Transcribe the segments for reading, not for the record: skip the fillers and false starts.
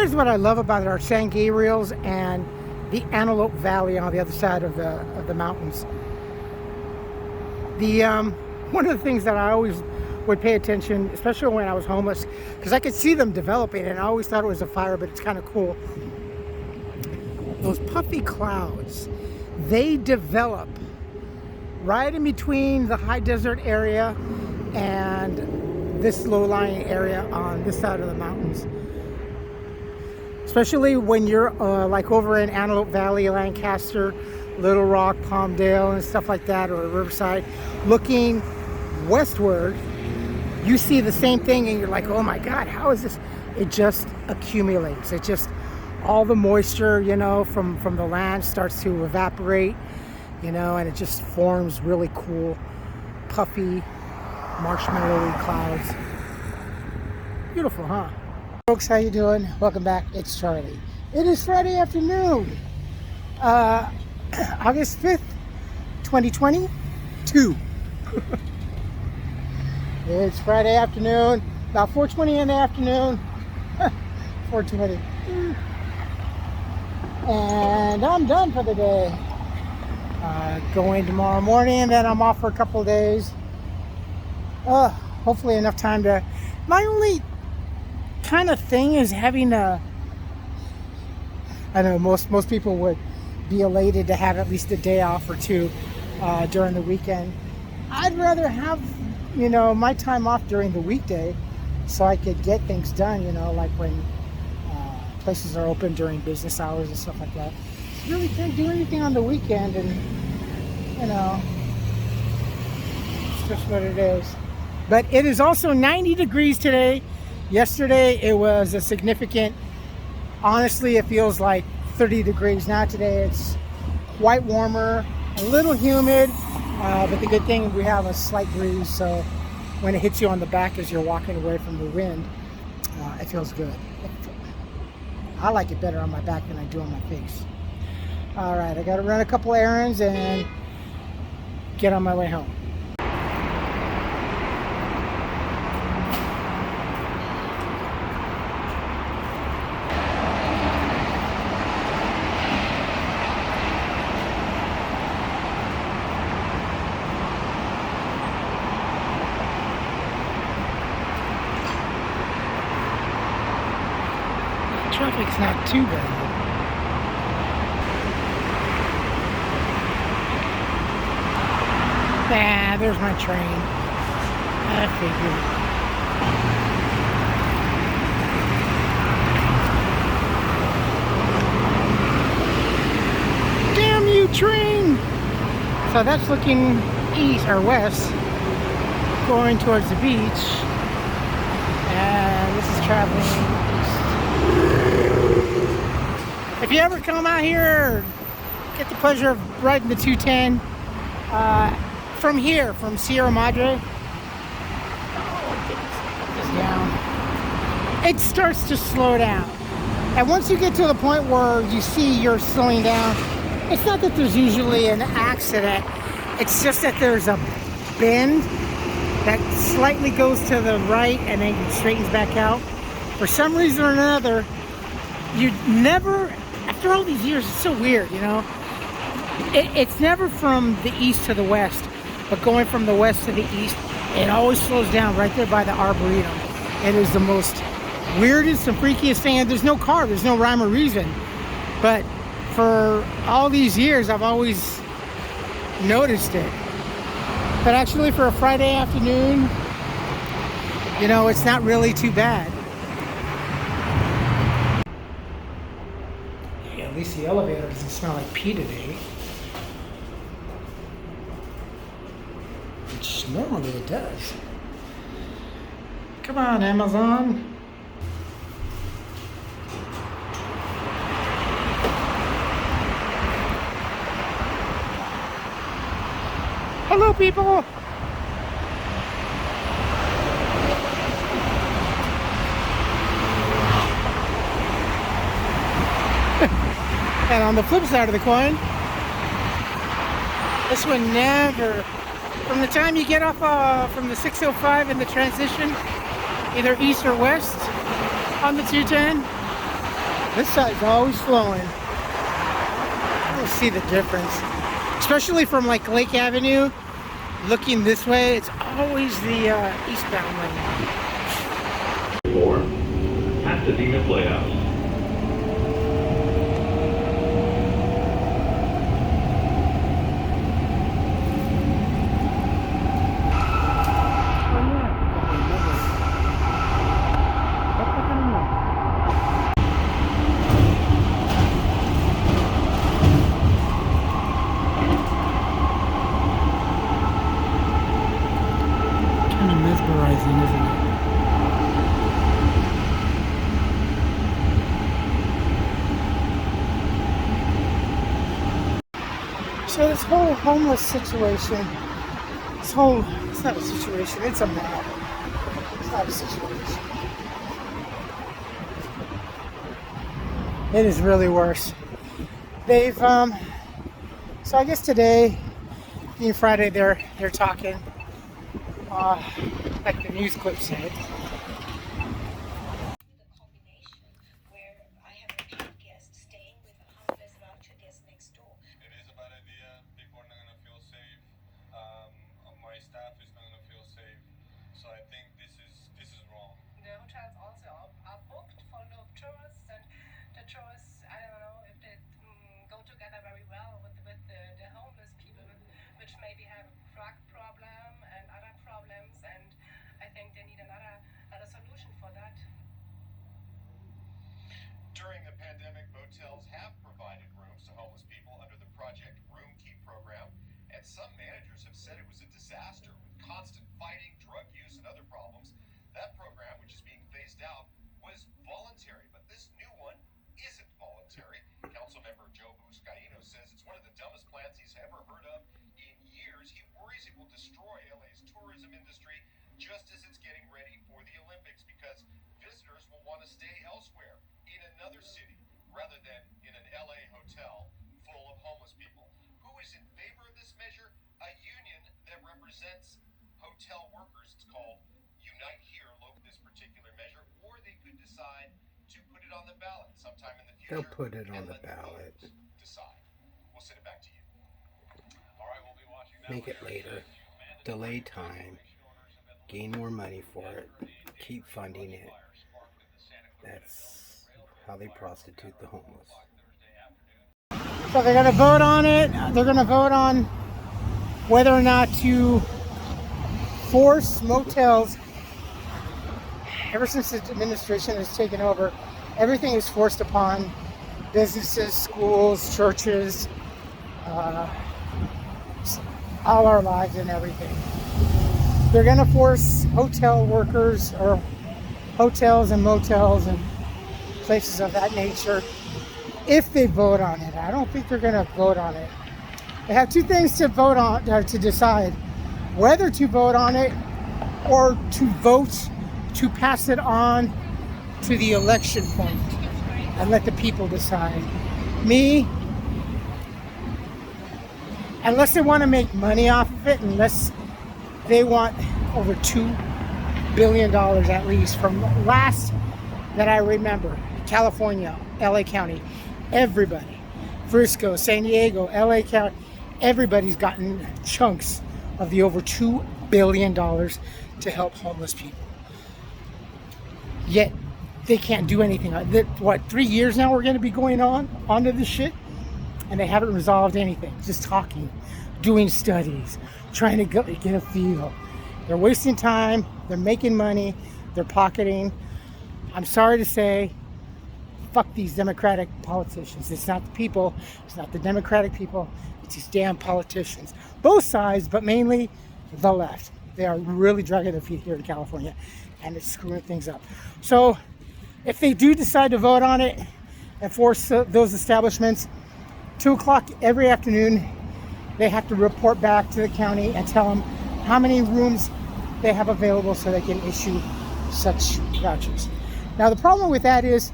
Here's what I love about our San Gabriel's and the Antelope Valley on the other side of the mountains. One of the things that I always would pay attention, especially when I was homeless, because I could see them developing, and I always thought it was a fire, but it's kind of cool. Those puffy clouds, they develop right in between the high desert area and this low-lying area on this side of the mountains. Especially when you're like over in Antelope Valley, Lancaster, Little Rock, Palmdale, and stuff like that, or Riverside, looking westward, you see the same thing and you're like, oh my God, how is this? It just accumulates. It just, all the moisture, you know, from the land starts to evaporate, you know, and it just forms really cool, puffy, marshmallowy clouds. Beautiful, huh? Folks, how you doing? Welcome back. It's Charlie. It is Friday afternoon, August 5th, 2022. It's Friday afternoon, about 4:20 in the afternoon. 4:20. And I'm done for the day. Going tomorrow morning, and then I'm off for a couple of days. Hopefully enough time to... My only kind of thing is having a... I know most people would be elated to have at least a day off or two during the weekend. I'd rather have, you know, my time off during the weekday so I could get things done, you know, like when places are open during business hours and stuff like that. You really can't do anything on the weekend, and, you know, it's just what it is. But it is also 90 degrees today. Yesterday it was a significant, honestly, it feels like 30 degrees. Now today it's quite warmer, a little humid, but the good thing, we have a slight breeze, so when it hits you on the back as you're walking away from the wind, it feels good. I like it better on my back than I do on my face. All right, I got to run a couple errands and get on my way home. Traffic's not too bad. Ah, there's my train. I figured. Damn you, train! So that's looking east or west, going towards the beach. And this is traveling east. If you ever come out here, get the pleasure of riding the 210 from here, from Sierra Madre, down, it starts to slow down. And once you get to the point where you see you're slowing down, it's not that there's usually an accident, it's just that there's a bend that slightly goes to the right and then straightens back out. For some reason or another, you never, after all these years, it's so weird, you know, it's never from the east to the west, but going from the west to the east, it always slows down right there by the Arboretum. It is the most weirdest and freakiest thing, and there's no car, there's no rhyme or reason, but for all these years I've always noticed it. But actually for a Friday afternoon, you know, it's not really too bad. Yeah, at least the elevator doesn't smell like pee today, which normally it does. Come on, Amazon. Hello, people. And on the flip side of the coin, this one never, from the time you get off from the 605 in the transition, either east or west on the 210, This side's always flowing. I don't see the difference. Especially from like Lake Avenue, looking this way, it's always the eastbound lane. 4, Pasadena Playhouse. Kind of mesmerizing, isn't it? So this whole homeless situation, it's not a situation, it's a matter. It's not a situation. It is really worse. They've, so I guess today, being Friday, they're talking, like the news clip said. My staff is not going to feel safe, so I think this is wrong. The hotels also are booked for no tourists, and the tourists, I don't know if they go together very well with the homeless people, which maybe have a drug problem and other problems, and I think they need another solution for that. During the pandemic, motels have provided rooms to homeless people under the Project Room Keep program, and some managers have said it was a disaster with constant fighting, drug use, and other problems. That program, which is being phased out, was voluntary, but this new one isn't voluntary. Councilmember Joe Buscaino says it's one of the dumbest plans he's ever heard of in years. He worries it will destroy LA's tourism industry just as it's getting ready for the Olympics, because visitors will want to stay elsewhere in another city rather than in an LA hotel full of homeless people. Who is in favor of this measure? A union that represents hotel workers. It's called Unite Here, look this particular measure, or they could decide to put it on the ballot sometime in the future. They'll put it on the ballot. Decide. We'll send it back to you. All right, we'll be watching that. Make it later. Delay time. Gain more money for it. Keep funding it. That's how they prostitute the homeless. So they're going to vote on it. They're going to vote on whether or not to force motels. Ever since the administration has taken over, everything is forced upon businesses, schools, churches, all our lives and everything. They're going to force hotel workers or hotels and motels and places of that nature if they vote on it. I don't think they're going to vote on it. They have two things to vote on, or to decide whether to vote on it or to vote to pass it on to the election point and let the people decide. Me, unless they want to make money off of it, unless they want over $2 billion at least from last that I remember, California, LA County, everybody, Frisco, San Diego, LA County, everybody's gotten chunks of the over $2 billion to help homeless people. Yet they can't do anything. What, 3 years now we're going to be going onto this shit? And they haven't resolved anything. Just talking, doing studies, trying to get a feel. They're wasting time. They're making money. They're pocketing. I'm sorry to say, fuck these Democratic politicians. It's not the people. It's not the Democratic people. It's these damn politicians. Both sides, but mainly the left. They are really dragging their feet here in California, and it's screwing things up. So if they do decide to vote on it and force those establishments, 2 o'clock every afternoon, they have to report back to the county and tell them how many rooms they have available so they can issue such vouchers. Now the problem with that is,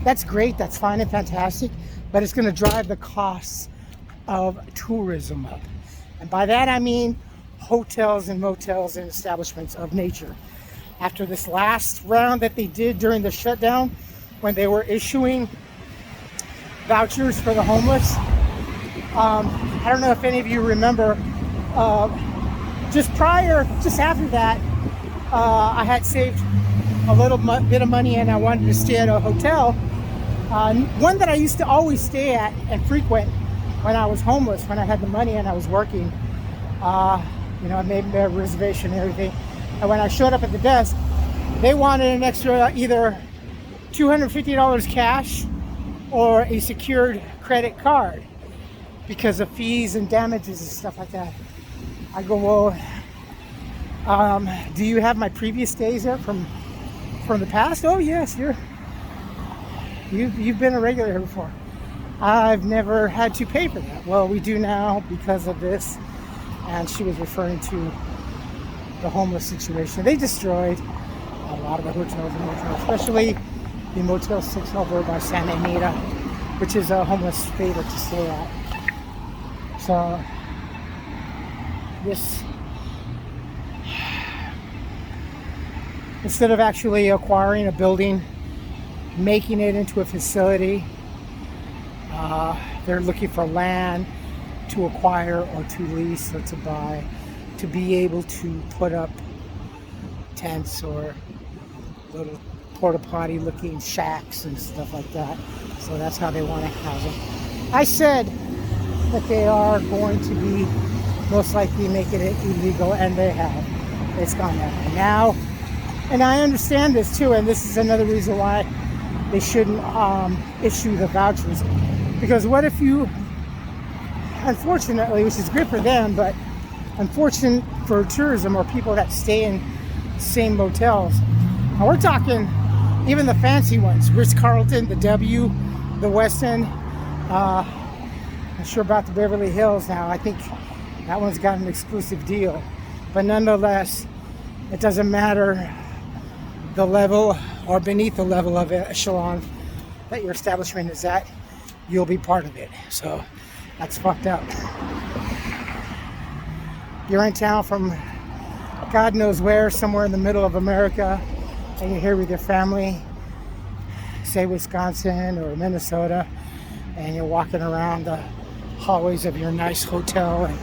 that's great, that's fine and fantastic, but it's going to drive the costs of tourism up. And by that I mean hotels and motels and establishments of nature. After this last round that they did during the shutdown, when they were issuing vouchers for the homeless. I don't know if any of you remember, just after that, I had saved a little bit of money and I wanted to stay at a hotel. One that I used to always stay at and frequent when I was homeless, when I had the money and I was working. I made a reservation and everything. And when I showed up at the desk, they wanted an extra either $250 cash or a secured credit card because of fees and damages and stuff like that. I go, well, do you have my previous days there from the past? Oh yes, you've been a regular here before. I've never had to pay for that. Well, we do now because of this. And she was referring to the homeless situation. They destroyed a lot of the hotels and motels, especially the Motel 6 over by Santa Anita, which is a homeless favorite to stay at. So this, instead of actually acquiring a building, making it into a facility, they're looking for land to acquire or to lease or to buy, to be able to put up tents or little porta potty looking shacks and stuff like that. So that's how they want to house them. I said that they are going to be most likely making it illegal, and they have. It's gone that way now. And I understand this too, and this is another reason why they shouldn't issue the vouchers. Because what if you, unfortunately, which is good for them, but unfortunate for tourism or people that stay in the same motels. Now we're talking even the fancy ones, Ritz-Carlton, the W, the Westin. I'm sure about the Beverly Hills now. I think that one's got an exclusive deal. But nonetheless, it doesn't matter the level or beneath the level of echelon that your establishment is at, you'll be part of it. So that's fucked up. You're in town from God knows where, somewhere in the middle of America, and you're here with your family, say Wisconsin or Minnesota, and you're walking around the hallways of your nice hotel and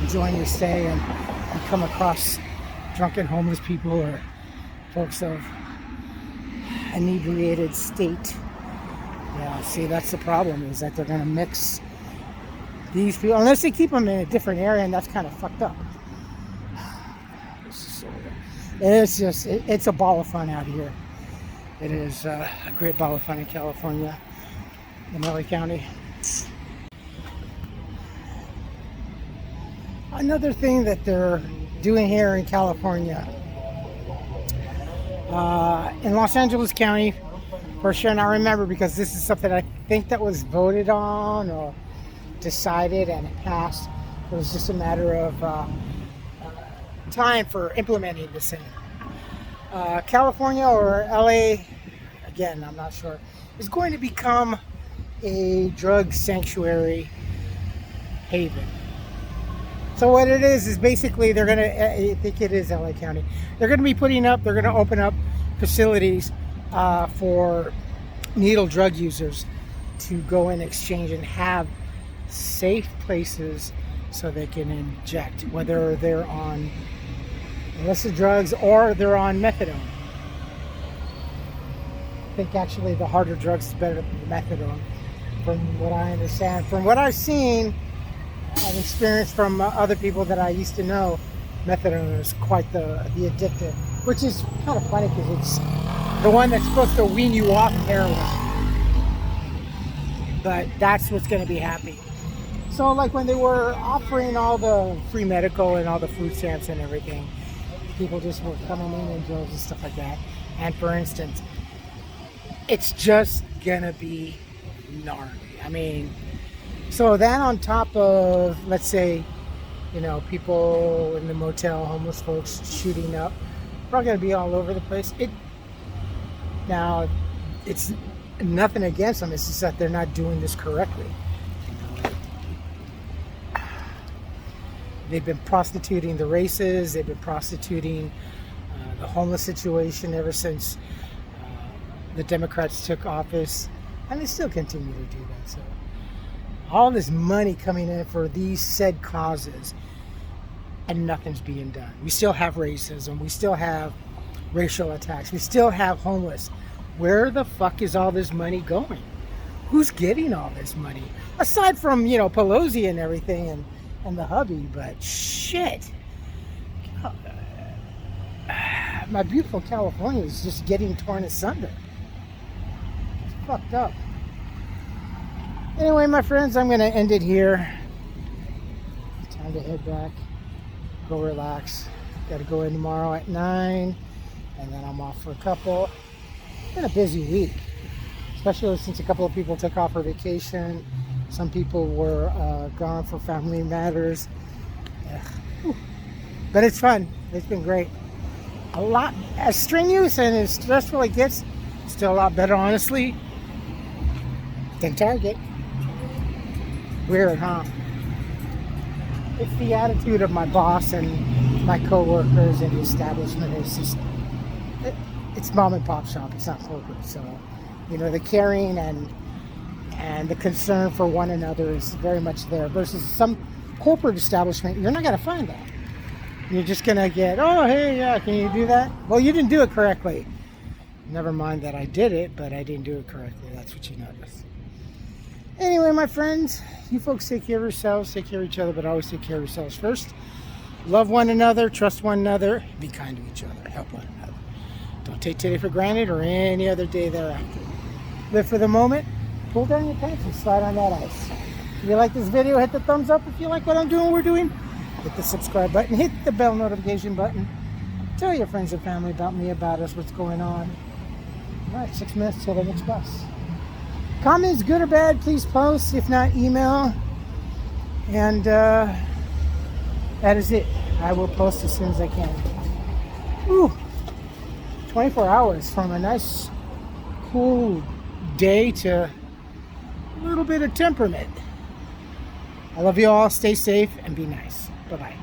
enjoying your stay, and you come across drunken homeless people or folks of inebriated state. Yeah, see, that's the problem, is that they're going to mix these people, unless they keep them in a different area, and that's kind of fucked up. It's a ball of fun out here. It is a great ball of fun in California, in LA County. Another thing that they're doing here in California, in Los Angeles County, for sure, and I remember because this is something I think that was voted on or decided and passed. It was just a matter of time for implementing this in California or LA, again, I'm not sure, is going to become a drug sanctuary haven. So what it is basically they're going to, I think it is LA County, they're going to open up facilities for needle drug users to go and exchange and have safe places so they can inject, whether they're on illicit drugs or they're on methadone. I think actually the harder drugs is better than the methadone, from what I understand. From what I've seen and experienced from other people that I used to know, methadone is quite the addictive, which is kind of funny because it's the one that's supposed to wean you off heroin. But that's what's going to be happening. So like when they were offering all the free medical and all the food stamps and everything, people just were coming in droves and stuff like that. And for instance, it's just gonna be gnarly. I mean, so then on top of, let's say, people in the motel, homeless folks shooting up, we're gonna be all over the place. Now, it's nothing against them, it's just that they're not doing this correctly. They've been prostituting the races, they've been prostituting the homeless situation ever since the Democrats took office And they still continue to do that. So all this money coming in for these said causes, and nothing's being done. We still have racism. We still have racial attacks. We still have homeless. Where the fuck is all this money going? Who's getting all this money? Aside from, Pelosi and everything and the hubby, but shit. My beautiful California is just getting torn asunder. It's fucked up. Anyway, my friends, I'm going to end it here. Time to head back. Go relax. Got to go in tomorrow at 9. And then I'm off for a couple. It's been a busy week. Especially since a couple of people took off for vacation. Some people were gone for family matters. But it's fun. It's been great. A lot, as strenuous and as stressful it gets, still a lot better, honestly, than Target. Weird, huh? It's the attitude of my boss and my co-workers and the establishment. It's mom and pop shop. It's not corporate. So, the caring and the concern for one another is very much there. Versus some corporate establishment, you're not going to find that. You're just going to get, oh, hey, yeah, can you do that? Well, you didn't do it correctly. Never mind that I did it, but I didn't do it correctly. That's what you notice. Anyway, my friends, you folks take care of yourselves, take care of each other, but always take care of yourselves first. Love one another, trust one another, be kind to each other, help one another. Don't take today for granted or any other day thereafter. Live for the moment, pull down your pants and slide on that ice. If you like this video, hit the thumbs up. If you like what I'm doing, we're doing, hit the subscribe button, hit the bell notification button. Tell your friends and family about me, about us, what's going on. All right, 6 minutes till the next bus. Comments, good or bad, please post. If not, email. And that is it. I will post as soon as I can. Ooh, 24 hours from a nice, cool day to a little bit of temperament. I love you all. Stay safe and be nice. Bye-bye.